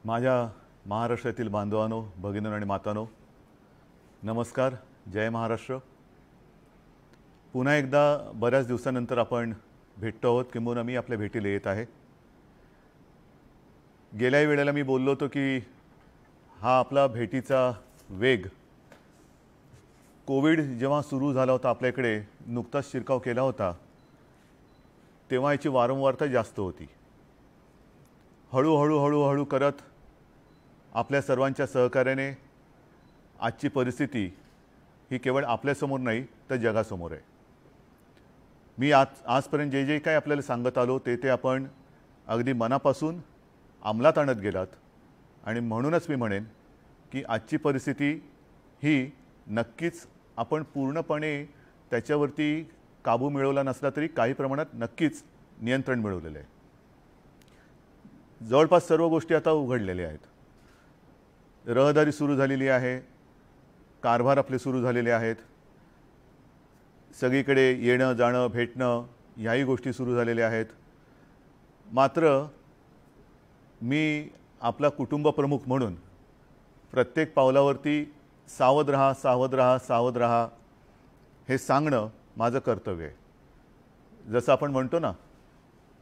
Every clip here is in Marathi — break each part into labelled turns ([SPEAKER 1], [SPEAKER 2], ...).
[SPEAKER 1] माझ्या महाराष्ट्रातील बांधवांनो, भगिनींनो आणि मातांनो, नमस्कार. जय महाराष्ट्र. पुन्हा एकदा बऱ्याच दिवसानंतर आपण भेटतो आहोत, किंबहुना मी आपल्या भेटीला येत आहे. गेल्या वेळेला मी बोललो होतो की हा आपला भेटीचा वेग कोविड जेव्हा सुरू झाला होता, आपल्याकडे नुकताच शिरकाव केला होता, तेव्हा याची वारंवारता जास्त होती. हळूहळू करत आपल्या सर्वांच्या सहकार्याने आजची परिस्थिती ही केवळ आपल्यासमोर नाही तर जगासमोर आहे. मी आजपर्यंत जे जे काही आपल्याला सांगत आलो ते आपण अगदी मनापासून अंमलात आणत गेलात. आणि म्हणूनच मी म्हणेन की आजची परिस्थिती ही नक्कीच आपण पूर्णपणे त्याच्यावरती काबू मिळवला नसला तरी काही प्रमाणात नक्कीच नियंत्रण मिळवलेलं आहे. जवळपास सर्व गोष्टी आता उघडलेल्या आहेत. रहदारी सुरू झालेली आहे, कारभार आपले सुरू झालेले आहेत, सगळीकडे येणं जाणं भेटणं ह्याही गोष्टी सुरू झालेल्या आहेत. मात्र मी आपला कुटुंब प्रमुख म्हणून प्रत्येक पावलावरती सावध रहा, सावध रहा, सावध रहा हे सांगणं माझं कर्तव्य आहे. जसं आपण म्हणतो ना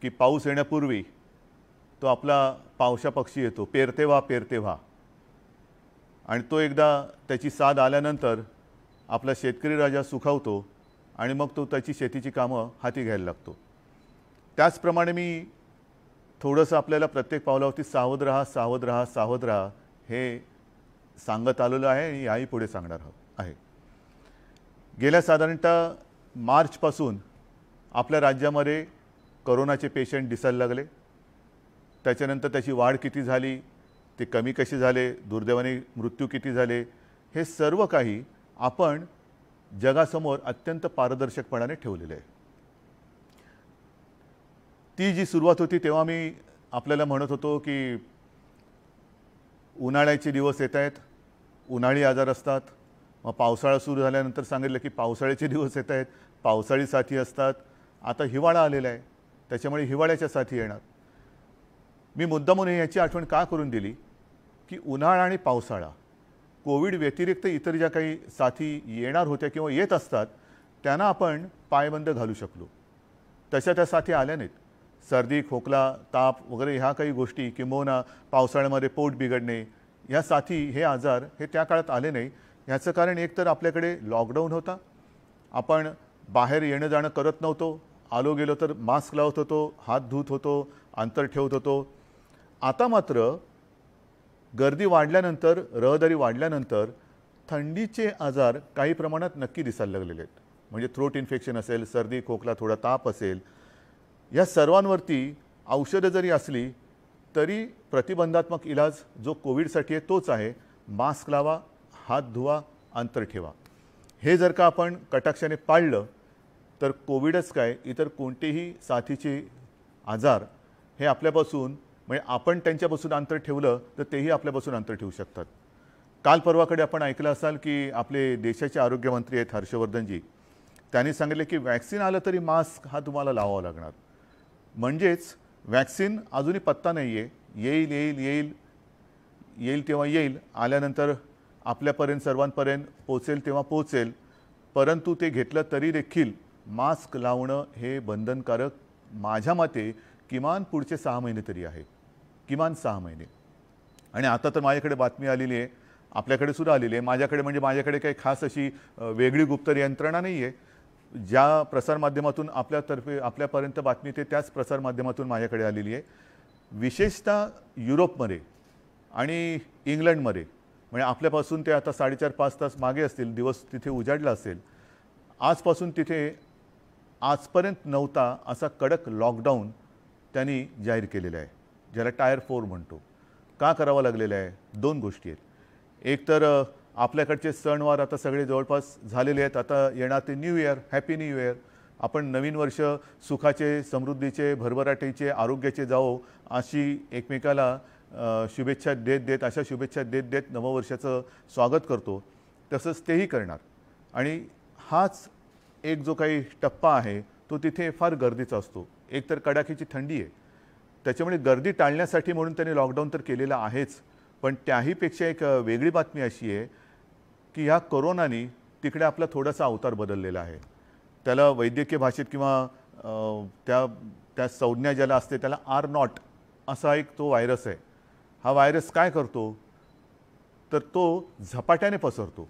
[SPEAKER 1] की पाऊस येण्यापूर्वी तो आपला पावसा पक्षी येतो, पेरते व्हा पेरते व्हा. आणि तो एकदा त्याची साथ आल्यानंतर आपला शेतकरी राजा सुखावतो आणि मग तो त्याची शेतीची कामं हाती घ्यायला लागतो. त्याचप्रमाणे मी थोडंसं आपल्याला प्रत्येक पावलावरती सावध रहा, सावध रहा, सावध रहा हे सांगत आलेलं आहे आणि याही पुढे सांगणार आहे. गेल्या साधारणतः मार्चपासून आपल्या राज्यामध्ये कोरोनाचे पेशंट दिसायला लागले. त्याच्यानंतर त्याची वाढ किती झाली, ते कमी कसे झाले, दुर्दैवाने मृत्यू किती झाले, हे सर्व काही आपण जगासमोर अत्यंत पारदर्शकपणाने ठेवलेले आहे. ती जी सुरुवात होती तेव्हा मी आपल्याला म्हणत होतो की उन्हाळ्याचे दिवस येत आहेत, उन्हाळी आजार असतात. मग पावसाळा सुरू झाल्यानंतर सांगितलं की पावसाळ्याचे दिवस येत आहेत, पावसाळी साथी असतात. आता हिवाळा आलेला आहे, त्याच्यामुळे हिवाळ्याच्या साथी येणार. मी मुद्दामून याची आठवण का करून दिली की उन्हाळा आणि पावसाळा कोविड व्यतिरिक्त इतर ज्या काही साथी येणार होत्या किंवा येत असतात त्यांना आपण पायबंद घालू शकलो. तशा त्या साथी आल्या नाहीत. सर्दी, खोकला, ताप वगैरे ह्या काही गोष्टी, किंबहुना पावसाळ्यामध्ये पोट बिघडणे, ह्या साथी, हे आजार हे त्या काळात आले नाही. ह्याचं कारण एक तर आपल्याकडे लॉकडाऊन होता, आपण बाहेर येणं जाणं करत नव्हतो, आलो गेलो तर मास्क लावत होतो, हात धुत होतो, अंतर ठेवत होतो. आता मात्र गर्दी वाढल्यानंतर, रहदारी वाढल्यानंतर थंडीचे आजार काही प्रमाणात नक्की दिसायला लागलेले आहेत. म्हणजे थ्रोट इन्फेक्शन असेल, सर्दी, खोकला, थोडा ताप असेल, या सर्वांवरती औषधं जरी असली तरी प्रतिबंधात्मक इलाज जो कोविडसाठी आहे तोच आहे. मास्क लावा, हात धुवा, अंतर ठेवा. हे जर का आपण कटाक्षाने पाळलं तर कोविडच काय, इतर कोणतेही साथीचे आजार हे आपल्यापासून, म्हणजे आपण त्यांच्यापासून अंतर ठेवलं तर तेही आपल्यापासून अंतर ठेवू शकतात. काल परवाकडे आपण ऐकलं असाल की आपले देशाचे आरोग्यमंत्री आहेत हर्षवर्धनजी, त्यांनी सांगितले की वॅक्सिन आलं तरी मास्क हा तुम्हाला लावावा लागणार. म्हणजेच वॅक्सिन अजूनही पत्ता नाही आहे. येईल येईल येईल येईल तेव्हा येईल, आल्यानंतर आपल्यापर्यंत सर्वांपर्यंत पोचेल तेव्हा पोचेल. परंतु ते घेतलं तरी देखील मास्क लावणं हे बंधनकारक माझ्या मते किमान पुढचे 6 महिने तरी आहे, किमान 6 महिने. आणि आता तर माझ्याकडे बातमी आलेली आहे, आपल्याकडे सुद्धा आलेली आहे. माझ्याकडे काही खास अशी वेगळी गुप्त यंत्रणा नाही आहे. ज्या प्रसारमाध्यमातून आपल्यापर्यंत बातमी येते त्याच प्रसारमाध्यमातून माझ्याकडे आलेली आहे. विशेषतः युरोपमध्ये आणि इंग्लंडमध्ये, म्हणजे आपल्यापासून ते आता 4.5-5 तास मागे असतील, दिवस तिथे उजाडला असेल, आजपासून तिथे आजपर्यंत नव्हता असा कडक लॉकडाऊन त्यांनी जाहीर केलेला आहे, ज्याला टायर 4 म्हणतो. का करावा लागलेला आहे? 2 गोष्टी आहेत. एक तर आपल्याकडचे सणवार आता सगळे जवळपास झालेले आहेत. आता येणार ते new year, happy new year. आपण नवीन वर्ष सुखाचे, समृद्धीचे, भरभराटीचे, आरोग्याचे जावो अशी एकमेकाला शुभेच्छा देत अशा शुभेच्छा देत नववर्षाचं स्वागत करतो. तसंच तेही करणार. आणि हाच एक जो काही टप्पा आहे तो तिथे फार गर्दीचा असतो. एक तर कडाक्याची थंडी आहे, त्याच्यामुळे गर्दी टाळण्यासाठी म्हणून त्यांनी लॉकडाऊन तर केलेलं आहेच, पण त्याहीपेक्षा एक वेगळी बातमी अशी आहे की ह्या कोरोनाने तिकडे आपला थोडासा अवतार बदललेला आहे. त्याला वैद्यकीय भाषेत किंवा त्या त्या संज्ञा ज्याला असते त्याला R0 असा एक तो व्हायरस आहे. हा व्हायरस काय करतो तर तो झपाट्याने पसरतो.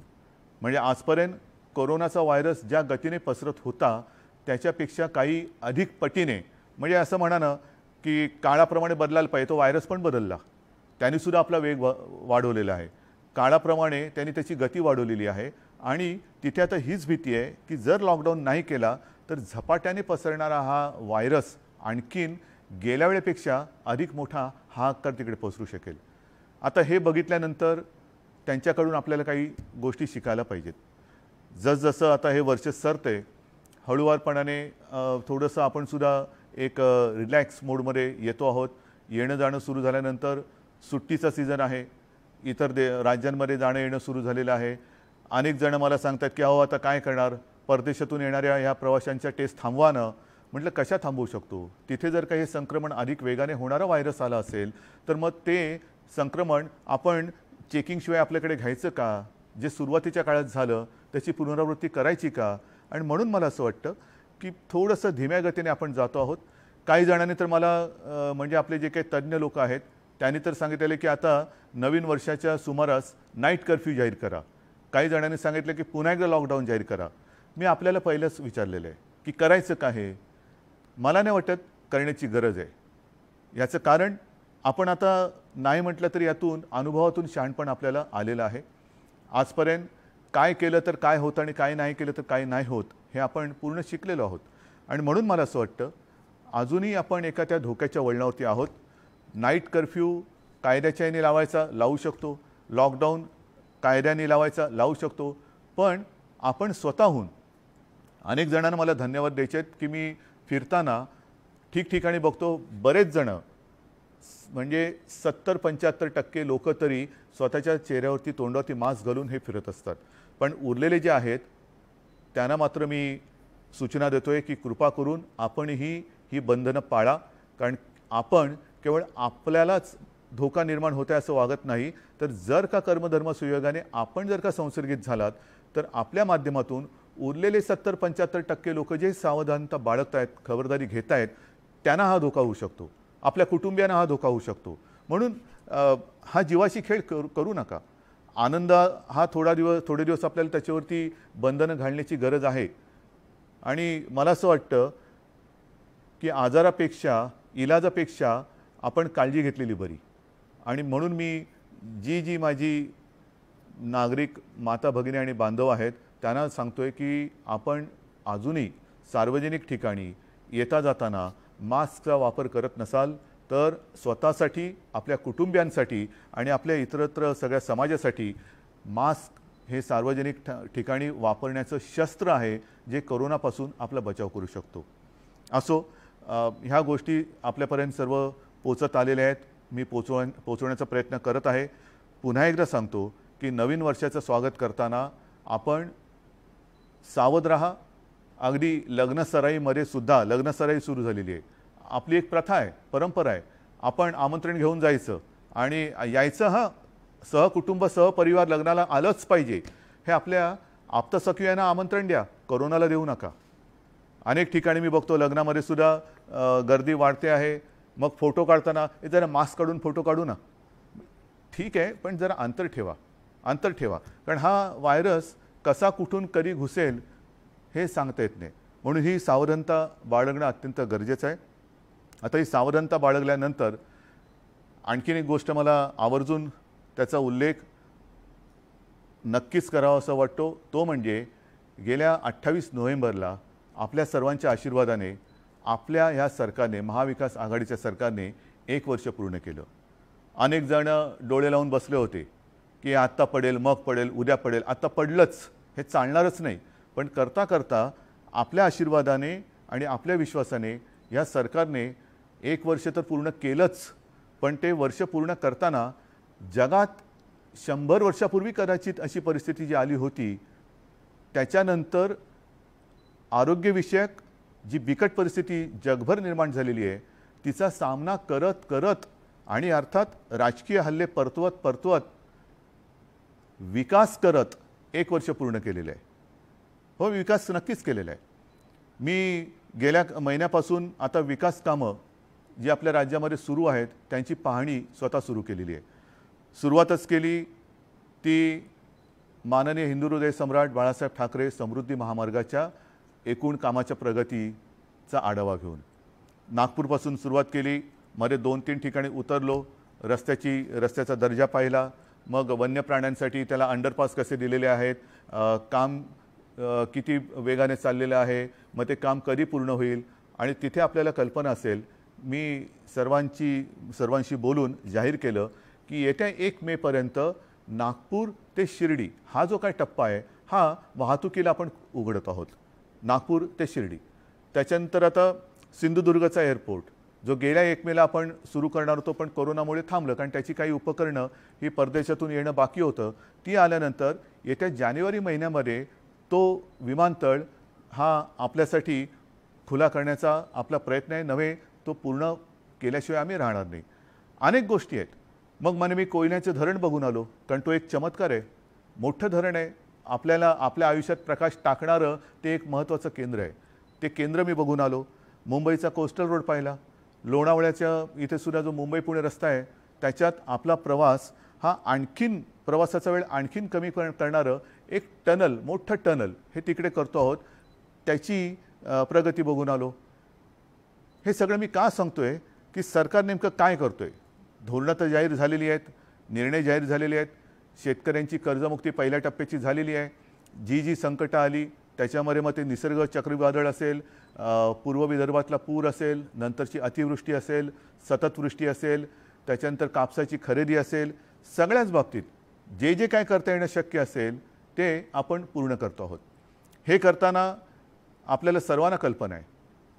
[SPEAKER 1] म्हणजे आजपर्यंत कोरोनाचा व्हायरस ज्या गतीने पसरत होता त्याच्यापेक्षा काही अधिक पटीने, म्हणजे असं म्हणा ना की काळाप्रमाणे बदलायला पाहिजे, तो व्हायरस पण बदलला. त्यांनीसुद्धा आपला वेग वाढवलेला आहे. काळाप्रमाणे त्यांनी त्याची गती वाढवलेली आहे आणि तिथे आता हीच भीती आहे की जर लॉकडाऊन नाही केला तर झपाट्याने पसरणारा हा व्हायरस आणखीन गेल्या वेळेपेक्षा अधिक मोठा हाहाकार तिकडे पसरू शकेल. आता हे बघितल्यानंतर त्यांच्याकडून आपल्याला काही गोष्टी शिकायला पाहिजेत. जसजसं आता हे वर्ष सरते हळूवारपणाने थोडंसं आपण सुद्धा एक रिलॅक्स मोडमध्ये येतो आहोत. येणं जाणं सुरू झाल्यानंतर सुट्टीचा सीझन आहे, इतर राज्यांमध्ये जाणं येणं सुरू झालेलं आहे. अनेक जण मला सांगतात की अहो आता काय करणार, परदेशातून येणाऱ्या ह्या प्रवाशांच्या टेस्ट थांबवा ना. म्हटलं कशा थांबवू शकतो, तिथे जर काही संक्रमण अधिक वेगाने होणारा व्हायरस आला असेल तर मग ते संक्रमण आपण चेकिंगशिवाय आपल्याकडे घ्यायचं का, जे सुरुवातीच्या काळात झालं त्याची पुनरावृत्ती करायची का. आणि म्हणून मला असं वाटतं की थोडंसं धीम्या गतीने आपण जातो आहोत. काही जणांनी तर मला म्हणजे आपले जे काही तज्ज्ञ लोक आहेत त्यांनी तर सांगितलेले की आता नवीन वर्षाच्या सुमारास नाईट कर्फ्यू जाहीर करा. काही जणांनी सांगितलं की पुन्हा एकदा लॉकडाऊन जाहीर करा. मी आपल्याला पहिलंच विचारलेलं आहे की करायचं का हे. मला नाही वाटत करण्याची गरज आहे. याचं कारण आपण आता नाही म्हटलं तरी यातून अनुभवातून शहाणपण आपल्याला आलेलं आहे. आजपर्यंत काय केलं तर काय होतं आणि काय नाही केलं तर काय नाही होत हे आपण पूर्ण शिकलेलो आहोत. आणि म्हणून मला असं वाटतं अजूनही आपण एका त्या धोक्याच्या वळणावरती आहोत. नाईट कर्फ्यू कायद्याच्या याने लावायचा लावू शकतो, लॉकडाऊन कायद्याने लावायचा लावू शकतो, पण आपण स्वतःहून अनेक जणांना मला धन्यवाद द्यायचे आहेत की मी फिरताना ठिकठिकाणी बघतो बरेच जणं म्हणजे 70-75% लोक तरी स्वतःच्या चेहऱ्यावरती तोंडावरती मास्क घालून हे फिरत असतात. पण उरलेले जे आहेत त्यांना मात्र मी सूचना देतोय की कृपा करून आपणही ही बंधनं पाळा. कारण आपण केवळ आपल्यालाच धोका निर्माण होत आहे असं वागत नाही, तर जर का कर्मधर्म सुयोगाने आपण जर का संसर्गित झालात तर आपल्या माध्यमातून उरलेले 70-75% लोक जे सावधानता बाळगत आहेत, खबरदारी घेत आहेत, त्यांना हा धोका होऊ शकतो, आपल्या कुटुंबियांना हा धोका होऊ शकतो. म्हणून हा जीवाशी खेळ करू नका. आनंद हा थोडे दिवस आपल्याला त्याच्यावरती बंधनं घालण्याची गरज आहे. आणि मला असं वाटतं की आजारापेक्षा इलाजापेक्षा आपण काळजी घेतलेली बरी. आणि म्हणून मी जी माझी नागरिक माता भगिनी आणि बांधव आहेत त्यांना सांगतोय की आपण अजूनही सार्वजनिक ठिकाणी येता जाताना मास्कचा वापर करत नसाल तर स्वतःसाठी, आपल्या कुटुंबियांसाठी आणि आपल्या इतरत्र सगळ्या समाजासाठी मास्क हे सार्वजनिक ठिकाणी वापरण्याचं शस्त्र आहे जे कोरोनापासून आपला बचाव करू शकतो. असो, ह्या गोष्टी आपल्यापर्यंत सर्व पोचत आलेल्या आहेत. मी पोचवण्याचा प्रयत्न करत आहे. पुन्हा एकदा सांगतो की नवीन वर्षाचं स्वागत करताना आपण सावध राहा. अगदी लग्नसराईमध्ये सुद्धा लग्नसराई सुरू झालेली आहे. आपली एक प्रथा आहे, परंपरा आहे, आपण आमंत्रण घेऊन जायचं आणि यायचं. हां, सहकुटुंब सहपरिवार लग्नाला आलंच पाहिजे. हे आपल्या आप्तसखियांना आमंत्रण द्या, कोरोनाला देऊ नका. अनेक ठिकाणी मी बघतो लग्नामध्ये सुद्धा गर्दी वाढते आहे. मग फोटो काढताना जरा मास्क काढून फोटो काढू ना. ठीक आहे, पण जरा अंतर ठेवा. कारण हा व्हायरस कसा कुठून कधी घुसेल हे सांगता येत नाही. म्हणून ही सावधानता बाळगणं अत्यंत गरजेचं आहे. आता ही सावधानता बाळगल्यानंतर आणखीन एक गोष्ट मला आवर्जून त्याचा उल्लेख नक्कीच करावा असं वाटतो. तो म्हणजे गेल्या 28 नोव्हेंबरला आपल्या सर्वांच्या आशीर्वादाने आपल्या ह्या सरकारने, महाविकास आघाडीच्या सरकारने 1 वर्ष पूर्ण केलं. अनेक जण डोळे लावून बसले होते की आत्ता पडेल, मग पडेल, उद्या पडेल. आता पडलंच, हे चालणारच नाही. पण करता करता आपल्या आशीर्वादाने आणि आपल्या विश्वासाने या सरकारने 1 वर्ष तर पूर्ण केलंच. पण ते वर्ष पूर्ण करताना जगात 100 वर्षापूर्वी कदाचित अशी परिस्थिती जी आली होती त्याच्यानंतर आरोग्यविषयक जी बिकट परिस्थिती जगभर निर्माण झालेली आहे तिचा सामना करत करत आणि अर्थात राजकीय हल्ले परतवत विकास करत 1 वर्ष पूर्ण केलेलं आहे. हो, विकास नक्कीच केलेला आहे. मी गेल्या महिन्यापासून आता विकास कामं जी आपल्या राज्यामध्ये सुरू आहेत त्यांची पाहणी स्वतः सुरू केलेली आहे. सुरुवातच केली ती माननीय हिंदू हृदय सम्राट बाळासाहेब ठाकरे समृद्धी महामार्गाच्या एकूण कामाच्या प्रगतीचा आढावा घेऊन. नागपूरपासून सुरुवात केली, मध्ये 2-3 ठिकाणी उतरलो, रस्त्याचा दर्जा पाहिला, मग वन्य प्राण्यांसाठी त्याला अंडरपास कसे दिलेले आहेत, काम किती वेगाने चाललेलं आहे, मग ते काम कधी पूर्ण होईल. आणि तिथे आपल्याला कल्पना असेल, मी सर्वांशी बोलून जाहीर केलं की येत्या 1 मेपर्यंत नागपूर ते शिर्डी हा जो काय टप्पा आहे हा वाहतुकीला आपण उघडत आहोत. नागपूर ते शिर्डी. त्याच्यानंतर आता सिंधुदुर्गचा एअरपोर्ट जो गेल्या 1 मेला आपण सुरू करणार होतो, पण कोरोनामुळे थांबलं, कारण त्याची काही उपकरणं ही परदेशातून येणं बाकी होतं. ती आल्यानंतर येत्या जानेवारी महिन्यामध्ये तो विमानतळ हा आपल्यासाठी खुला करण्याचा आपला प्रयत्न आहे. नव्हे, तो पूर्ण केल्याशिवाय आम्ही राहणार नाही. अनेक गोष्टी आहेत. मग मी कोयन्याचं धरण बघून आलो, कारण तो एक चमत्कार आहे. मोठं धरण आहे, आपल्याला आपल्या आयुष्यात प्रकाश टाकणारं ते एक महत्त्वाचं केंद्र आहे. ते केंद्र मी बघून आलो. मुंबईचा कोस्टल रोड पाहिला. लोणावळ्याच्या इथे सुद्धा जो मुंबई पुणे रस्ता आहे त्याच्यात आपला प्रवास हा आणखीन प्रवासाचा वेळ आणखीन कमी करणारं एक टनल, मोठं टनल हे तिकडे करतो आहोत. त्याची प्रगती बघून आलो. हे सगळं मी का सांगतोय की सरकार नेमकं काय करतोय. धोरणं तर जाहीर झालेली आहेत, निर्णय जाहीर झालेले आहेत. शेतकऱ्यांची कर्जमुक्ती पहिल्या टप्प्याची झालेली आहे. जी संकटं आली त्याच्यामध्ये मग ते निसर्ग चक्रीवादळ असेल, पूर्व विदर्भातला पूर असेल, नंतरची अतिवृष्टी असेल, सततवृष्टी असेल, त्याच्यानंतर कापसाची खरेदी असेल, सगळ्याच बाबतीत जे काय करता येणं शक्य असेल ते आपण पूर्ण करतो आहोत. हे करताना आपल्याला सर्वांना कल्पना आहे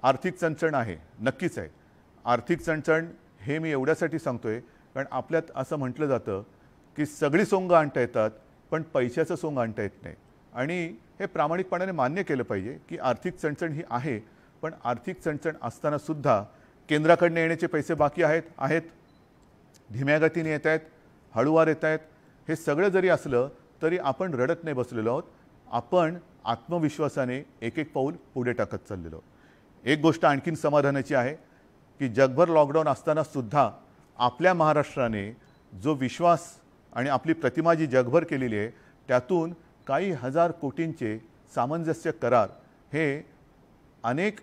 [SPEAKER 1] आर्थिक चणचण आहे, नक्कीच आहे. आर्थिक चणचण हे मी एवढ्यासाठी सांगतोय कारण आपल्यात असं म्हटलं जातं की सगळी सोंगं आणता येतात पण पैशाचं सोंग आणता येत नाही. आणि हे प्रामाणिकपणाने मान्य केलं पाहिजे की आर्थिक चणचण ही आहे, पण आर्थिक चणचण असतानासुद्धा केंद्राकडनं येण्याचे पैसे बाकी आहेत, धीम्या गतीने येत आहेत, हळूवार येत आहेत. हे सगळं जरी असलं तरी आपण रडत नाही बसलेलो आहोत. आपण आत्मविश्वासाने एक पाऊल पुढे टाकत चाललेलो. एक गोष्ट आणखीन समाधानाची आहे की जगभर लॉकडाऊन असतानासुद्धा आपल्या महाराष्ट्राने जो विश्वास आणि आपली प्रतिमा जी जगभर केलेली आहे त्यातून काही हजार कोटींचे सामंजस्य करार हे अनेक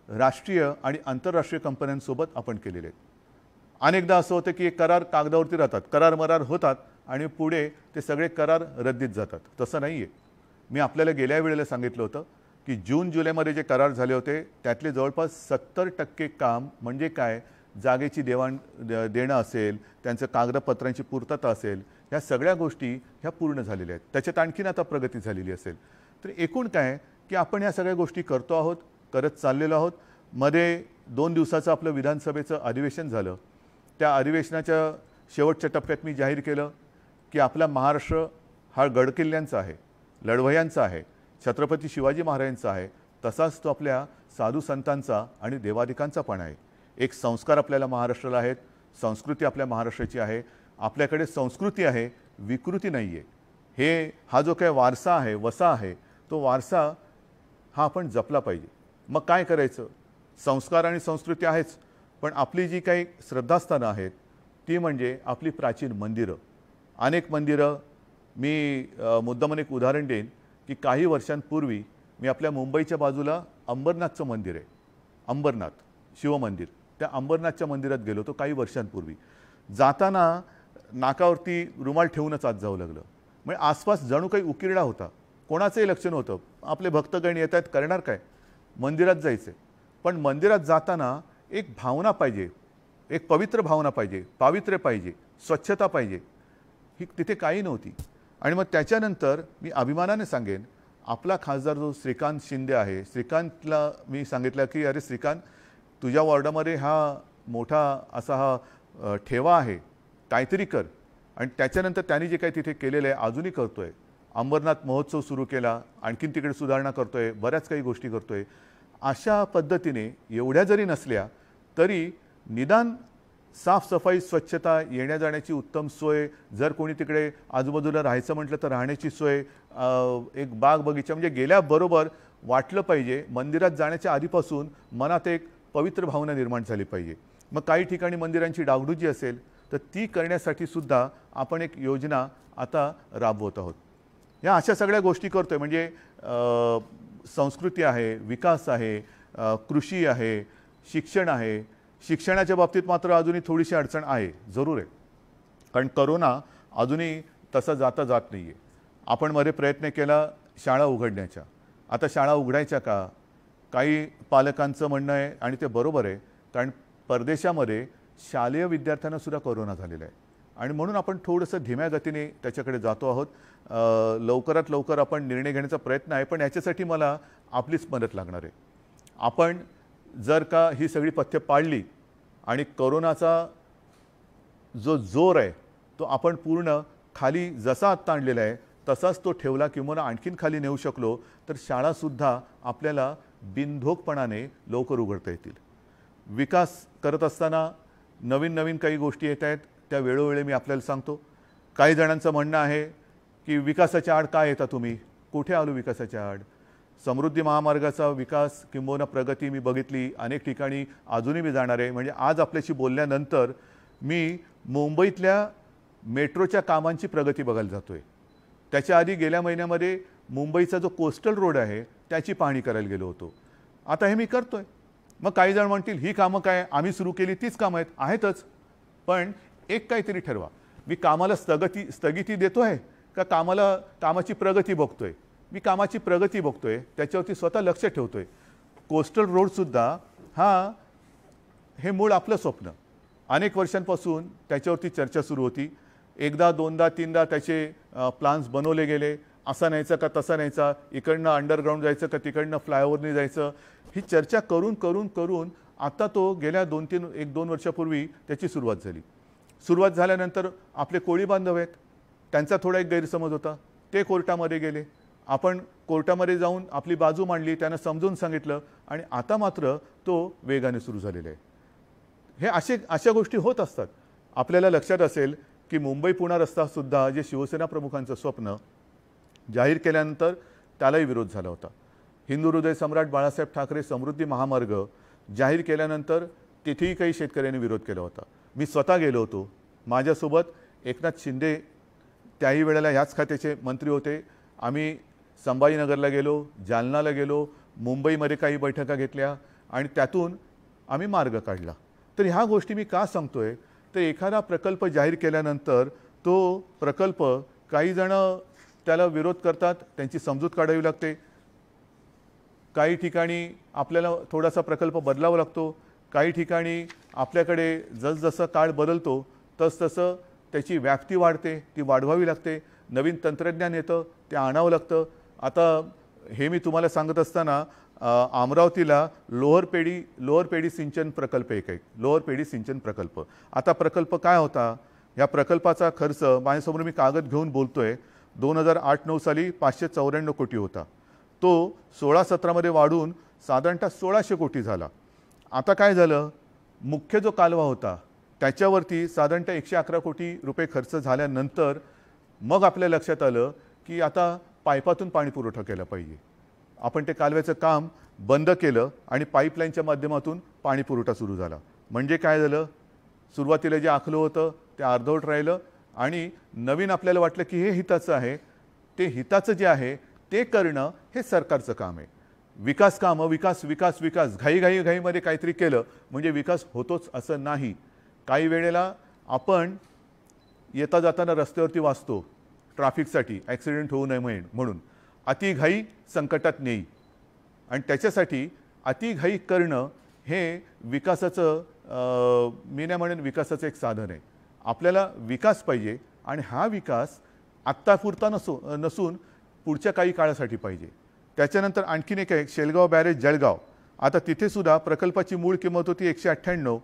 [SPEAKER 1] राष्ट्रीय आणि आंतरराष्ट्रीय कंपन्यांसोबत आपण केलेले आहेत. अनेकदा असं होतं की करार कागदावरती राहतात, करार होतात आणि पुढे ते सगळे करार रद्दीत जातात. तसं नाही आहे. मी आपल्याला गेल्या वेळेला सांगितलं होतं की जून-जुलैमध्ये जे करार झाले होते त्यातले जवळपास 70% काम म्हणजे काय, जागेची देणं असेल, त्यांचं कागदपत्रांची पूर्तता असेल, ह्या सगळ्या गोष्टी ह्या पूर्ण झालेल्या आहेत. त्याच्यात आणखीन आता प्रगती झालेली असेल. तर एकूण काय की आपण ह्या सगळ्या गोष्टी करतो आहोत, करत चाललेलो आहोत. मध्ये 2 दिवसाचं आपलं विधानसभेचं अधिवेशन झालं. त्या अधिवेशनाच्या शेवटच्या टप्प्यात मी जाहीर केलं की आपला महाराष्ट्र हा गडकिल्ल्यांचा आहे, लढवयांचा आहे, छत्रपती शिवाजी महाराजांचा आहे, तसाच तो आपल्या साधू संतांचा आणि देवादिकांचा पण आहे. एक संस्कार आपल्याला महाराष्ट्राला आहेत, संस्कृती आपल्या महाराष्ट्राची आहे. आपल्याकडे संस्कृती आहे, विकृती नाही आहे. हा जो काही वारसा आहे, वसा आहे, तो वारसा हा आपण जपला पाहिजे. मग काय करायचं. संस्कार आणि संस्कृती आहेच, पण आपली जी काही श्रद्धास्थानं आहेत ती म्हणजे आपली प्राचीन मंदिरं. अनेक मंदिरं मी मुद्दामून एक उदाहरण देईन की काही वर्षांपूर्वी मी आपल्या मुंबईच्या बाजूला अंबरनाथचं मंदिर आहे, अंबरनाथ शिवमंदिर, त्या अंबरनाथच्या मंदिरात गेलो होतो काही वर्षांपूर्वी. जाताना नाकावरती रुमाल ठेवूनच आत जावं लागलं. म्हणजे आसपास जणू काही उकिरडा होता, कोणाचंही लक्ष नव्हतं. आपले भक्तगण येत आहेत, करणार काय, मंदिरात जायचं. पण मंदिरात जाताना एक भावना पाहिजे, एक पवित्र भावना पाहिजे, पावित्र्य पाहिजे, स्वच्छता पाहिजे. ही तिथे काही नव्हती. आणि मग त्याच्यानंतर मी अभिमानाने सांगेन आपला खासदार जो श्रीकांत शिंदे आहे, श्रीकांतला मी सांगितलं की अरे श्रीकांत, तुझ्या वॉर्डामध्ये हा मोठा असा हा ठेवा आहे, काहीतरी कर. आणि त्याच्यानंतर त्यांनी जे काही तिथे केलेलं आहे अजूनही करतोय. अंबरनाथ महोत्सव सुरू केला, आणखीन तिकडे सुधारणा करतोय, बऱ्याच काही गोष्टी करतोय. अशा पद्धतीने एवढ्या जरी नसल्या तरी निदान साफसफाई स्वच्छता येण्या जाण्याची उत्तम सोय, जर कोणी तिकडे आजूबाजूला राहायचं म्हटलं तर राहण्याची सोय, एक बाग बगीचा, म्हणजे गेल्याबरोबर वाटलं पाहिजे मंदिरात जाण्याच्या आधीपासून मनात एक पवित्र भावना निर्माण झाली पाहिजे. मग काही ठिकाणी मंदिरांची डागडुजी असेल तर ती करण्यासाठी सुद्धा आपण एक योजना आता राबवत आहोत. या अशा सगळ्या गोष्टी करतोय. म्हणजे संस्कृती आहे, विकास आहे, कृषी आहे, शिक्षण आहे. शिक्षणाच्या बाबतीत मात्र अजूनही थोडीशी अडचण आहे, जरूर आहे, कारण करोना अजूनही तसा जात नाही आहे. आपण मध्ये प्रयत्न केला शाळा उघडण्याचा. आता शाळा उघडायच्या का? काही पालकांचं म्हणणं आहे आणि ते बरोबर आहे, कारण परदेशामध्ये शालेय विद्यार्थ्यांना सुद्धा कोरोना झालेला आहे आणि म्हणून आपण थोडंसं धीम्या गतीने त्याच्याकडे जातो आहोत. लवकरात लवकर आपण निर्णय घेण्याचा प्रयत्न आहे, पण याच्यासाठी मला आपलीच मदत लागणार आहे. आपण जर का ही सगळी पथ्य पाळली आणि कोरोनाचा जो जोर आहे तो आपण पूर्ण खाली जसा आत्ता आणलेला आहे तसाच तो ठेवला किंवा आणखीन खाली नेऊ शकलो तर शाळासुद्धा आपल्याला बिनधोकपणाने लवकर उघडता येतील. विकास करत असताना नवीन नवीन काही गोष्टी येत आहेत, त्या वेळोवेळी मी आपल्याला सांगतो. काही जणांचं म्हणणं आहे की विकासाच्या आड काय येता तुम्ही? कुठे आलो विकासाच्या आड? समृद्धी महामार्गाचा विकास किंबहुना प्रगती मी बघितली, अनेक ठिकाणी अजूनही मी जाणार आहे. म्हणजे आज आपल्याशी बोलल्यानंतर मी मुंबईतल्या मेट्रोच्या कामांची प्रगती बघायला जातोय. त्याच्या आधी गेल्या महिन्यामध्ये मुंबईचा जो कोस्टल रोड आहे त्याची पाहणी करायला गेलो होतो. आता हे मी करतोय. मग काही जण म्हणतील ही कामं काय आम्ही सुरू केली तीच कामं आहेतच, पण एक काहीतरी ठरवा. मी कामाला स्थगिती देतोय का कामाची प्रगती बघतोय? मी कामाची प्रगती बघतोय, त्याच्यावरती स्वतः लक्ष ठेवतोय. कोस्टल रोडसुद्धा हे मूळ आपलं स्वप्न. अनेक वर्षांपासून त्याच्यावरती चर्चा सुरू होती. एकदा दोनदा तीनदा त्याचे प्लान्स बनवले गेले. असा न्यायचा का तसा न्यायचा, इकडनं अंडरग्राऊंड जायचं का तिकडनं फ्लायओव्हरने जायचं, ही चर्चा करून करून करून आता तो गेल्या 1-2 वर्षापूर्वी त्याची सुरुवात झाली. सुरुवात झाल्यानंतर आपले कोळी बांधव आहेत, त्यांचा थोडा एक गैरसमज होता, ते कोर्टामध्ये गेले. आपण कोर्टामध्ये जाऊन आपली बाजू मांडली, त्यांना समजून सांगितलं आणि आता मात्र तो वेगाने सुरू झालेला आहे. हे अशा गोष्टी होत असतात. आपल्याला लक्षात असेल की मुंबई पुणे रस्तासुद्धा जे शिवसेना प्रमुखांचं स्वप्न जाहीर केल्यानंतर त्यालाही विरोध झाला होता. हिंदू हृदय सम्राट बाळासाहेब ठाकरे समृद्धी महामार्ग जाहीर केल्यानंतर तिथेही काही शेतकऱ्यांनी विरोध केला होता. मी स्वतः गेलो होतो. माझ्यासोबत एकनाथ शिंदे त्याही वेळेला ह्याच खात्याचे मंत्री होते. आम्ही संभाजीनगरला गेलो, जालनाला गेलो, मुंबईमध्ये काही बैठका घेतल्या आणि त्यातून आम्ही मार्ग काढला. तर ह्या गोष्टी मी का सांगतोय तर एखादा प्रकल्प जाहीर केल्यानंतर तो प्रकल्प काही जण त्याला विरोध करतात, त्यांची समजूत काढावी लागते. काही ठिकाणी आपल्याला थोडासा प्रकल्प बदलावा लागतो. काही ठिकाणी आपल्याकडे जसजसं काळ बदलतो तसतसं त्याची व्याप्ती वाढते, ती वाढवावी लागते. नवीन तंत्रज्ञान येतं, ते आणावं लागतं. आता हे मी तुम्हाला सांगत असताना अमरावतीला लोअर पेडी सिंचन प्रकल्प लोअर पेडी सिंचन प्रकल्प. आता प्रकल्प काय होता? या प्रकल्पाचा खर्च माझ्यासमोर मी कागद घेऊन बोलतोय 2008-9 साली 594 कोटी होता. तो 16-17 मध्ये वाढून साधारणतः 1600 कोटी झाला. आता काय झालं? मुख्य जो कालवा होता त्याच्यावरती साधारणतः 111 कोटी रुपये खर्च झाल्यानंतर मग आपल्या लक्षात आलं की आता पाईपातून पाणी पुरवठा केला पाहिजे. आपण ते कालव्याचं काम बंद केलं आणि पाईपलाईनच्या माध्यमातून पाणी पुरवठा सुरू झाला. म्हणजे काय झालं? सुरुवातीला जे आखलं होतं ते अर्धवट राहिलं आणि नवीन आपल्याला वाटलं की हे हिताचं आहे. ते हिताचं जे आहे ते करणं हे सरकारचं काम आहे. विकास कामं विकास घाईमध्ये काहीतरी केलं म्हणजे विकास होतोच असं नाही. काही वेळेला आपण येता जाताना रस्त्यावरती वाचतो ट्रॅफिकसाठी ॲक्सिडेंट होऊ नये म्हणून अतिघाई संकटात नेई आणि त्याच्यासाठी अतिघाई करणं हे विकासाचं मी नाही म्हणेन विकासाचं एक साधन आहे. आपल्याला विकास पाहिजे आणि हा विकास आत्तापुरता नसून पुढच्या काही काळासाठी पाहिजे. त्याच्यानंतर आणखीन एक आहे शेलगाव बॅरेज जळगाव. आता तिथे सुद्धा प्रकल्पाची मूळ किंमत होती 198,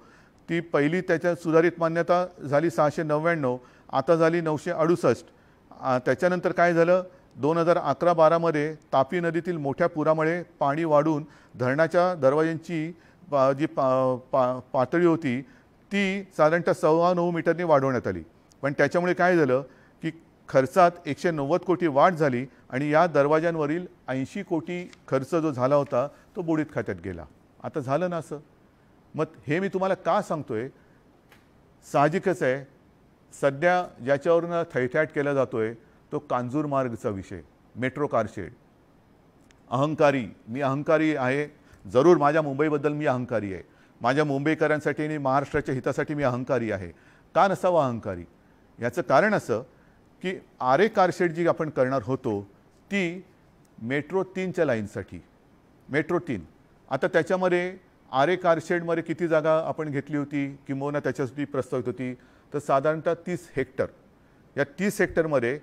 [SPEAKER 1] ती पहिली त्याच्या सुधारित मान्यता झाली 699, आता झाली 968. त्याच्यानंतर काय झालं? 2011-12 मध्ये तापी नदीतील मोठ्या पुरामुळे पाणी वाढून धरणाच्या दरवाजांची जी पातळी होती ती साधारणतः 9.25 मीटरनी वाढवण्यात आली. पण त्याच्यामुळे काय झालं की खर्चात 190 कोटी वाढ झाली आणि या दरवाजांवरील 80 कोटी खर्च जो झाला होता तो बुडीत खात्यात गेला. आता झालं ना असं. मग हे मी तुम्हाला का सांगतोय, साहजिकच आहे सध्या ज्याच्यावरून थैथॅट केला जातोय तो कांजूरमार्गचा विषय, मेट्रो कारशेड. मी अहंकारी आहे, जरूर माझ्या मुंबईबद्दल मी अहंकारी आहे, माझ्या मुंबईकरांसाठी आणि महाराष्ट्राच्या हितासाठी मी अहंकारी आहे. का नसावा अहंकारी? याचं कारण असं की आरे कारशेड जी आपण करणार होतो ती मेट्रो 3च्या लाईनसाठी, मेट्रो 3. आता त्याच्यामध्ये आरे कारशेडमध्ये किती जागा आपण घेतली होती किंबहुना त्याच्यासाठी प्रस्तावित होती, तर साधारणतः 30 हेक्टर. या 30 हेक्टरमध्ये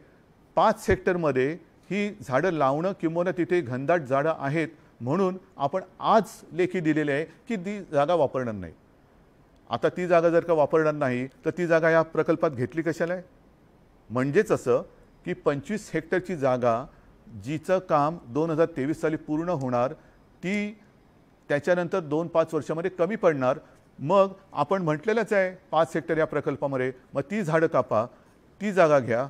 [SPEAKER 1] 5 हेक्टरमध्ये ही झाडं लावणं किंबहुना तिथे घनदाट झाडं आहेत म्हणून आपण आज लेखी दिलेले आहे की ती जागा वापरणार नाही. आता ती जागा जर का वापरणार नाही तर ती जागा या प्रकल्पात घेतली कशाला आहे? म्हणजेच असं की 25 हेक्टरची जागा जिचं काम 2023 साली पूर्ण होणार ती त्याच्यानंतर 2-5 वर्षामध्ये कमी पडणार. मग आपण म्हटलेलंच आहे 5 हेक्टर या प्रकल्पामध्ये, मग ती झाडं कापा, ती जागा घ्या.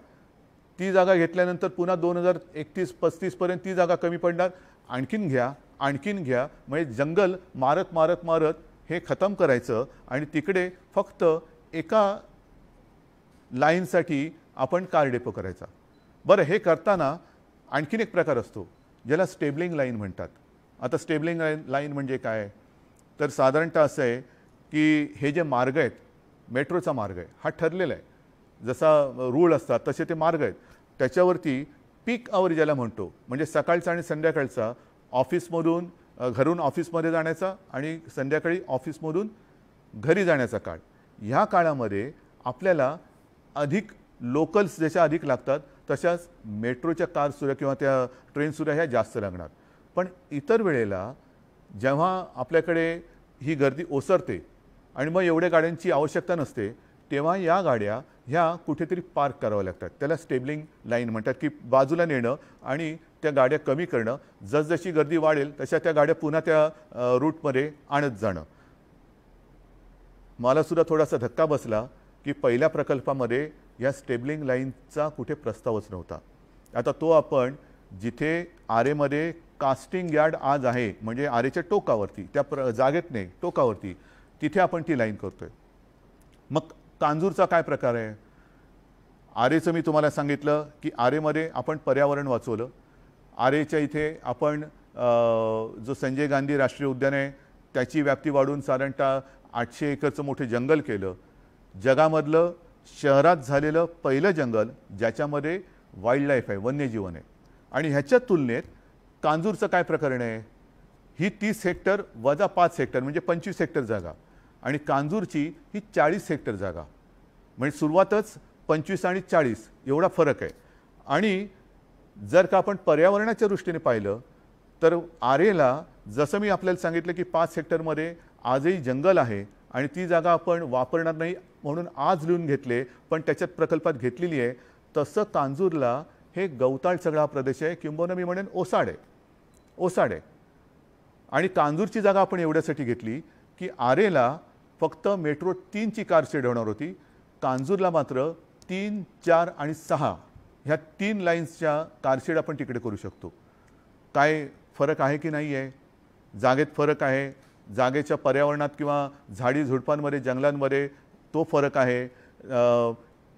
[SPEAKER 1] ती जागा घेतल्यानंतर पुन्हा 2031-35 पर्यंत ती जागा कमी पडणार, आणखीन घ्या, आणखीन घ्या. म्हणजे जंगल मारत मारत मारत हे खतम करायचं आणि तिकडे फक्त एका लाईनसाठी आपण कार डेपो करायचा. बरं, हे करताना आणखीन एक प्रकार असतो ज्याला स्टेबलिंग लाईन म्हणतात. आता स्टेबलिंग लाईन म्हणजे काय? तर साधारणतः असं आहे की हे जे मार्ग आहेत, मेट्रोचा मार्ग आहे हा ठरलेला आहे, जसा रूळ असतात तसे ते मार्ग आहेत. त्याच्यावरती पीक आवर ज्याला म्हणतो, म्हणजे सकाळचा आणि संध्याकाळचा ऑफिसमधून घरून ऑफिसमध्ये जाण्याचा आणि संध्याकाळी ऑफिसमधून घरी जाण्याचा काळ, ह्या काळामध्ये आपल्याला अधिक लोकल्स जशा अधिक लागतात तशाच मेट्रोच्या कारसुद्धा किंवा त्या ट्रेनसुद्धा ह्या जास्त लागणार. पण इतर वेळेला जेव्हा आपल्याकडे ही गर्दी ओसरते आणि मग एवढ्या गाड्यांची आवश्यकता नसते तेव्हा या गाड्या ह्या कुठेतरी पार्क कराव्या लागतात. त्याला स्टेबलिंग लाईन म्हणतात की बाजूला नेणं आणि त्या गाड्या कमी करणं. जसजशी गर्दी वाढेल तशा त्या गाड्या पुन्हा त्या रूटमध्ये आणत जाणं. मला सुद्धा थोडासा धक्का बसला की पहिल्या प्रकल्पामध्ये या स्टेबलिंग लाईनचा कुठे प्रस्तावच नव्हता. आता तो आपण जिथे आरेमध्ये कास्टिंग यार्ड आज आहे, म्हणजे आरेच्या टोकावरती, त्या जागेत नाही टोकावरती, तिथे आपण ती लाईन करतोय. मग कांजूरचा काय प्रकार आहे? आरेचं मी तुम्हाला सांगितलं की आरेमध्ये आपण पर्यावरण वाचवलं. आरेच्या इथे आपण जो संजय गांधी राष्ट्रीय उद्यान आहे त्याची व्याप्ती वाढवून साधारणतः 800 एकरचं मोठे जंगल केलं. जगामधलं शहरात झालेलं पहिलं जंगल ज्याच्यामध्ये वाईल्ड लाईफ आहे, वन्यजीवन आहे. आणि ह्याच्या तुलनेत कांजूरचं काय प्रकरण आहे? ही 30 हेक्टर वजा 5 हेक्टर म्हणजे 25 हेक्टर जागा आणि कांजूरची ही 40 हेक्टर जागा. म्हणजे सुरुवातच 25 आणि 40 एवढा फरक आहे. आणि जर का आपण पर्यावरणाच्या दृष्टीने पाहिलं तर आरेला जसं मी आपल्याला सांगितलं की 5 हेक्टरमध्ये आजही जंगल आहे आणि ती जागा आपण वापरणार नाही म्हणून आज लिहून घेतले पण त्याच्यात प्रकल्पात घेतलेली आहे, तसं कांजूरला हे गवताळ सगळा प्रदेश आहे किंबहुना मी म्हणेन ओसाड आहे, ओसाड आहे. आणि कांजूरची जागा आपण एवढ्यासाठी घेतली की आरेला फक्त मेट्रो 3ची कारशेड होणार होती, कांजूरला मात्र 3, 4 आणि 6 ह्या 3 लाईन्सच्या कारशेड आपण तिकडे करू शकतो. काय फरक आहे की नाही आहे? जागेत फरक आहे, जागेच्या पर्यावरणात किंवा झाडी झुडपांमध्ये जंगलांमध्ये तो फरक आहे.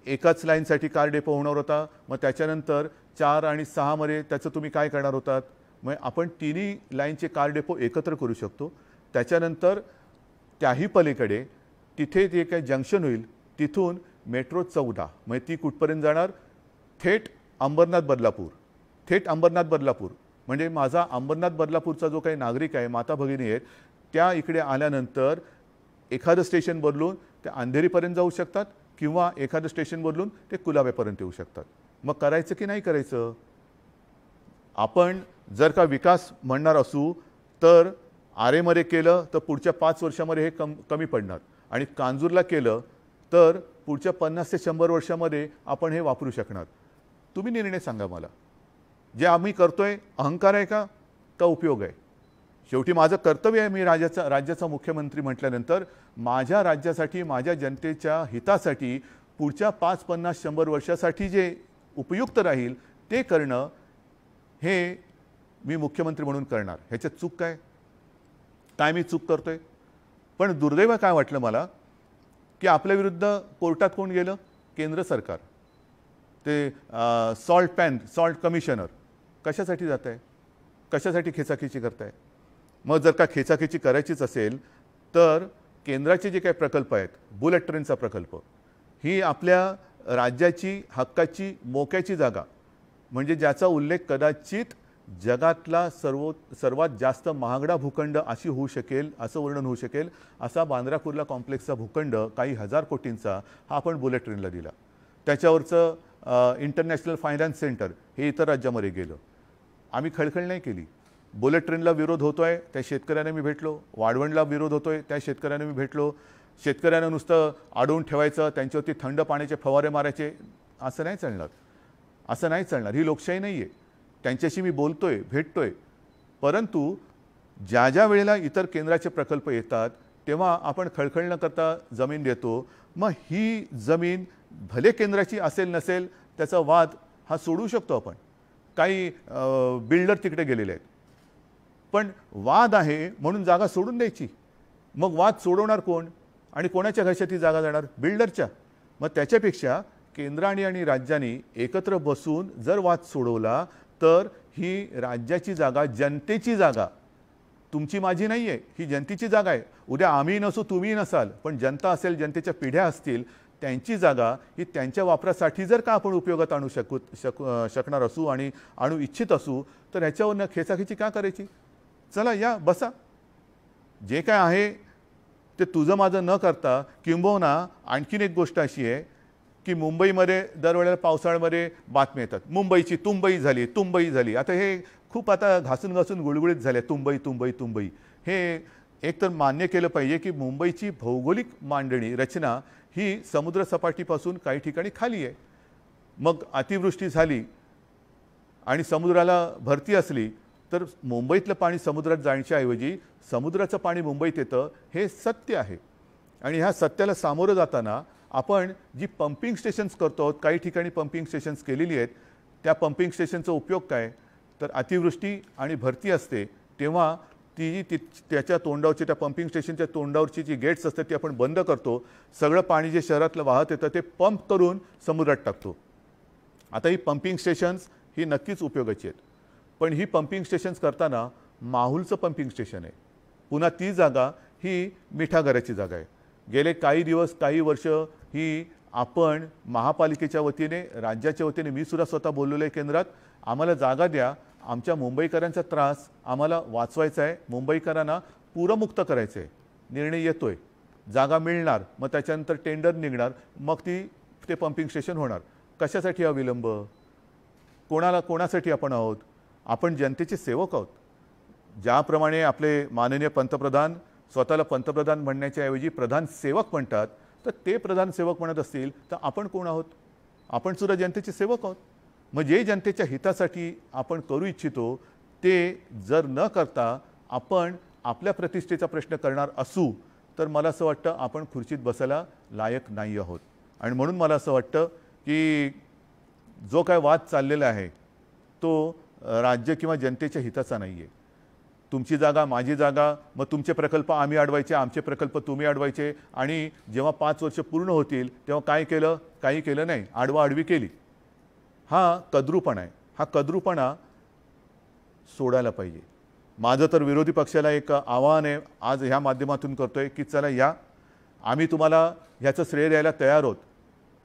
[SPEAKER 1] एकाच लाईनसाठी कार डेपो होणार होता, मग त्याच्यानंतर 4 आणि 6 मध्ये त्याचं तुम्ही काय करणार होतात? मग आपण तिन्ही लाईनचे कार डेपो एकत्र करू शकतो. त्याच्यानंतर त्याही पलीकडे तिथे जे काही जंक्शन होईल तिथून मेट्रो 14 म्हणजे ती कुठपर्यंत जाणार? थेट अंबरनाथ बदलापूर, थेट अंबरनाथ बदलापूर. म्हणजे माझा अंबरनाथ बदलापूरचा जो काही नागरिक आहे, माता भगिनी आहेत, त्या इकडे आल्यानंतर एखादं स्टेशन बदलून ते अंधेरीपर्यंत जाऊ शकतात किंवा एखादं स्टेशन बदलून ते कुलाब्यापर्यंत येऊ शकतात. मग करायचं की नाही करायचं? आपण जर का विकास म्हणणार असू तर आरेमध्ये केलं तर पुढच्या 5 वर्षामध्ये हे कमी पडणार आणि कांजूरला केलं तर पुढच्या 50 ते 100 वर्षामध्ये आपण हे वापरू शकणार. तुम्ही निर्णय सांगा मला. जे आम्ही करतोय अहंकार आहे का उपयोग आहे? शेवटी माझं कर्तव्य आहे, मी राज्याचा मुख्यमंत्री म्हटल्यानंतर माझ्या राज्यासाठी, माझ्या जनतेच्या हितासाठी पुढच्या 5, 50, 100 वर्षासाठी जे उपयुक्त राहील ते करणं हे मी मुख्यमंत्री म्हणून करणार. ह्याच्यात चूक काय मी चूक करतोय? पण दुर्दैव काय वाटलं मला की आपल्या विरुद्ध कोर्टात कोण गेलं? केंद्र सरकार. ते सॉल्ट कमिशनर कशासाठी जात आहे? कशासाठी खेचाखेची करताय? मग जर का खेचाखेची करायचीच असेल तर केंद्राचे जे काही प्रकल्प आहेत, बुलेट ट्रेनचा प्रकल्प, ही आपल्या राज्याची हक्काची मोक्याची जागा, म्हणजे ज्याचा उल्लेख कदाचित जगातला सर्वात जास्त महागडा भूखंड अशी होऊ शकेल, असं वर्णन होऊ शकेल असा बांद्रा कुर्ला कॉम्प्लेक्सचा भूखंड काही हजार कोटींचा हा आपण बुलेट ट्रेनला दिला. त्याच्यावरचं इंटरनॅशनल फायनान्स सेंटर हे इतर राज्यामध्ये गेलं. आम्ही खळखळ नाही केली. बुलेट ट्रेनला विरोध होतोय त्या शेतकऱ्यांना मी भेटलो, वाढवणला विरोध होतोय त्या शेतकऱ्यांना मी भेटलो. शेतकऱ्यांना नुसतं अडवून ठेवायचं, त्यांच्यावरती थंड पाण्याचे फवारे मारायचे, असं नाही चालणार. असं नाही चालणार. ही लोकशाही नाही आहे. त्यांच्याशी मी बोलतोय, भेटतोय. परंतु ज्या वेळेला इतर केंद्राचे प्रकल्प येतात तेव्हा आपण खळखळ न करता जमीन देतो. मग ही जमीन भले केंद्राची असेल नसेल त्याचा वाद हा सोडवू शकतो आपण. काही बिल्डर तिकडे गेलेले आहेत, पण वाद आहे म्हणून जागा सोडून द्यायची. मग वाद सोडवणार कोण आणि कोणाच्या घशात ती जागा जाणार? बिल्डरच्या. मग त्याच्यापेक्षा केंद्राने आणि राज्यांनी एकत्र बसून जर वाद सोडवला तर ही राज्याची जागा, जनतेची जागा, तुमची माझी नाही आहे, ही जनतेची जागा आहे. उद्या आम्ही नसू, तुम्ही नसाल, पण जनता असेल, जनतेच्या पिढ्या असतील, त्यांची जागा ही त्यांच्या वापरासाठी जर का आपण उपयोगात आणू शकणार असू आणि आणू इच्छित असू तर ह्याच्यावर खेचाखेची का करायची? चला या बसा. जे काय आहे ते तुझं माझं न करता, किंबहुना आणखीन एक गोष्ट अशी आहे की मुंबईमध्ये दरवेळेला पावसाळ्यामध्ये बातम्या येतात, मुंबईची तुंबई झाली. आता हे खूप आता घासून गुळगुळीत झाले, तुंबई. हे एक तर मान्य केलं पाहिजे की मुंबईची भौगोलिक मांडणी रचना ही समुद्रसपाटीपासून काही ठिकाणी खाली आहे. मग अतिवृष्टी झाली आणि समुद्राला भरती असली तर मुंबईतलं पाणी समुद्रात जाण्याच्या ऐवजी समुद्राचं पाणी मुंबईत येतं, हे सत्य आहे. आणि ह्या सत्याला सामोरं जाताना आपण जी पंपिंग स्टेशन्स करतो आहोत, काही ठिकाणी पंपिंग स्टेशन्स केलेली आहेत, त्या पंपिंग स्टेशनचा उपयोग काय? तर अतिवृष्टी आणि भरती असते तेव्हा त्याच्या तोंडावरची, त्या पंपिंग स्टेशनच्या तोंडावरची जी गेट्स असतात ती आपण बंद करतो. सगळं पाणी जे शहरातलं वाहत येतं ते पंप करून समुद्रात टाकतो. आता ही पंपिंग स्टेशन्स ही नक्कीच उपयोगाची आहेत, पण ही पंपिंग स्टेशन्स करताना माहुलचं पंपिंग स्टेशन आहे. पुन्हा ती जागा ही मिठागराची जागा आहे. गेले काही दिवस, काही वर्ष ही आपण महापालिकेच्या वतीने, राज्याच्या वतीने, मी सुद्धा स्वतः बोललेलो आहे केंद्रात, आम्हाला जागा द्या, आमच्या मुंबईकरांचा त्रास आम्हाला वाचवायचा आहे, मुंबईकरांना पुरमुक्त करायचं आहे. निर्णय येतोय, जागा मिळणार, मग त्याच्यानंतर टेंडर निघणार, मग ते पंपिंग स्टेशन होणार. कशासाठी हा विलंब? कोणासाठी आपण आहोत? आपण जनतेचे सेवक आहोत. ज्याप्रमाणे आपले माननीय पंतप्रधान स्वतःला पंतप्रधान म्हणण्याच्या ऐवजी प्रधान सेवक म्हणतात, तर ते प्रधान सेवक म्हणत असतील तर आपण कोण आहोत? आपण सुद्धा जनतेचे सेवक आहोत. मग जे जनतेच्या हितासाठी आपण करू इच्छितो ते जर न करता आपण आपल्या प्रतिष्ठेचा प्रश्न करणार असू तर मला असं वाटतं आपण खुर्चीत बसायला लायक नाही आहोत. आणि म्हणून मला असं वाटतं की जो काय वाद चाललेला आहे तो राज्य किंवा जनतेच्या हिताचा नाही आहे. तुमची जागा, माझी जागा, मग तुमचे प्रकल्प आम्ही अडवायचे, आमचे प्रकल्प तुम्ही अडवायचे, आणि जेव्हा 5 वर्ष पूर्ण होतील तेव्हा काय केलं? काही केलं नाही, आडवाआडवी केली. हा कद्रूपणा आहे. हा कद्रूपणा सोडायला पाहिजे. माझं तर विरोधी पक्षाला एक आवाहन आहे, आज ह्या माध्यमातून करतोय की चला या, आम्ही तुम्हाला ह्याचं श्रेय द्यायला तयार आहोत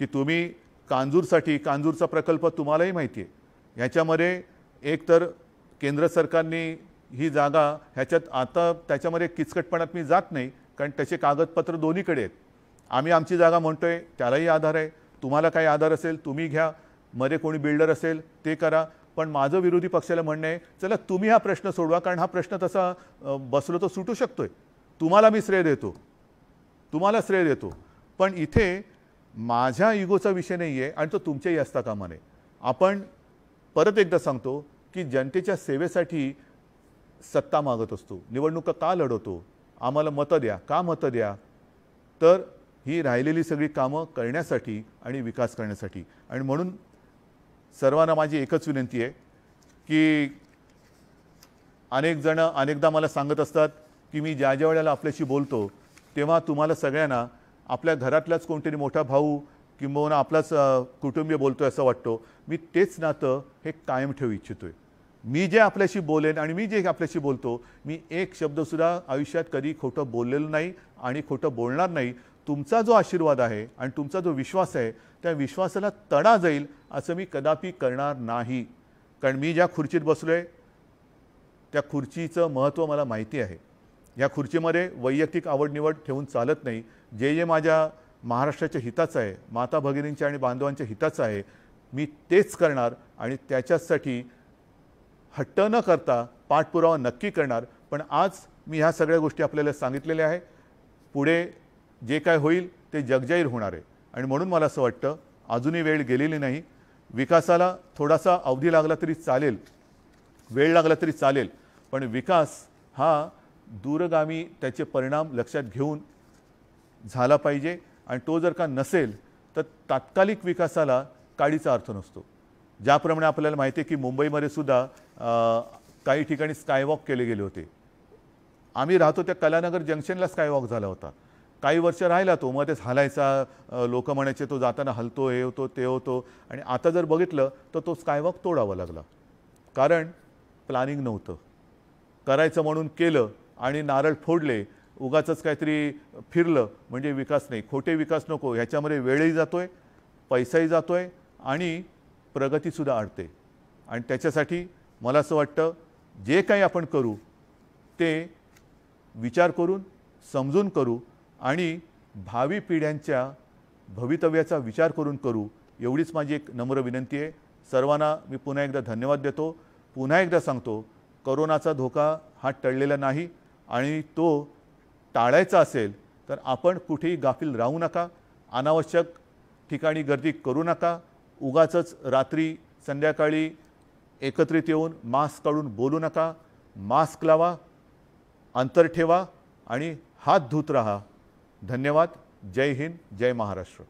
[SPEAKER 1] की तुम्ही कांजूरचा प्रकल्प तुम्हालाही माहिती आहे, ह्याच्यामध्ये एक तर केंद्र सरकारने ही जागा, ह्याच्यात आता त्याच्यामध्ये किचकटपणात मी जात नाही कारण त्याचे कागदपत्र दोन्हीकडे आहेत. आम्ही आमची जागा म्हणतोय, त्यालाही आधार आहे. तुम्हाला काही आधार असेल तुम्ही घ्या, मध्ये कोणी बिल्डर असेल ते करा. पण माझं विरोधी पक्षाला म्हणणं आहे, चला तुम्ही हा प्रश्न सोडवा, कारण हा प्रश्न तसा बसलो तो सुटू शकतोय. तुम्हाला मी श्रेय देतो, पण इथे माझ्या इगोचा विषय नाही आहे आणि तो तुमच्याही असता कामा नये. आपण परत एकदा सांगतो की जनतेच्या सेवेसाठी सत्ता मागत असतो, निवडणुका का लढवतो, आम्हाला मतं द्या, का मतं द्या, तर ही राहिलेली सगळी कामं करण्यासाठी आणि विकास करण्यासाठी. आणि म्हणून सर्वांना माझी एकच विनंती आहे की अनेक जण अनेकदा मला सांगत असतात की मी ज्या ज्या वेळेला आपल्याशी बोलतो तेव्हा तुम्हाला सगळ्यांना आपल्या घरातलाच कोणतरी मोठा भाऊ किंबहुना आपलाच कुटुंबीय बोलतोय असं वाटतो. मी तेच नातं हे कायम ठेवू इच्छितोय. मी जे आपल्याशी बोलेन आणि मी जे आपल्याशी बोलतो, मी एक शब्दसुद्धा आयुष्यात कधी खोटं बोललेलं नाही आणि खोटं बोलणार नाही. तुमचा जो आशीर्वाद आहे आणि तुमचा जो विश्वास आहे त्या विश्वासाला तडा जाईल असं मी कदापि करणार नाही. कारण मी ज्या खुर्चीत बसलोय त्या खुर्चीचं महत्त्व मला माहिती आहे. या खुर्चीमध्ये वैयक्तिक आवडनिवड ठेवून चालत नाही. जे जे माझ्या महाराष्ट्राच्या हिताचं आहे, माता भगिनींच्या आणि बांधवांच्या हिताचं आहे, मी तेच करणार आणि त्याच्यासाठी हट्ट न करता पाठपुरावा नक्की करणार. पण आज मी ह्या सगळ्या गोष्टी आपल्याला सांगितलेल्या आहे. पुढे जे काय होईल ते जगजाहीर होणार आहे. आणि म्हणून मला असं वाटतं अजूनही वेळ गेलेली नाही. विकासाला थोडासा अवधी लागला तरी चालेल, वेळ लागला तरी चालेल, पण विकास हा दूरगामी त्याचे परिणाम लक्षात घेऊन झाला पाहिजे. आणि तो जर का नसेल तर तात्कालिक विकासाला काडीचा अर्थ नसतो. ज्याप्रमाणे आपल्याला माहिती आहे की मुंबईमध्ये सुद्धा काही ठिकाणी स्कायवॉक केले गेले होते. आम्ही राहतो त्या कलानगर जंक्शनला स्कायवॉक झाला होता. काही वर्ष राहिला तो, मग ते हालायचा, लोक म्हणायचे तो जाताना हलतो, हे होतो ते होतो. आणि आता जर बघितलं तर तो स्कायवॉक तोडावा लागला, कारण प्लॅनिंग नव्हतं. करायचं म्हणून केलं आणि नारळ फोडले, उगाचच काहीतरी फिरलं म्हणजे विकास नाही. खोटे विकास नको. ह्याच्यामध्ये वेळही जातोय, पैसाही जातोय आणि प्रगतीसुद्धा अडते. आणि त्याच्यासाठी मला असं वाटतं जे काही आपण करू ते विचार करून समजून करू आणि भावी पिढ्यांच्या भवितव्याचा विचार करून करू, एवढीच माझी एक नम्र विनंती आहे. सर्वांना मी पुन्हा एकदा धन्यवाद देतो. पुन्हा एकदा सांगतो, कोरोनाचा धोका हा टळलेला नाही आणि तो टाळायचा असेल तर आपण कुठेही गाफील राहू नका. अनावश्यक ठिकाणी गर्दी करू नका. उगाचच रात्री संध्याकाळी एकत्रित येऊन मास्क काढून बोलू नका. मास्क लावा, अंतर ठेवा आणि हात धुत राहा. धन्यवाद. जय हिंद, जय महाराष्ट्र.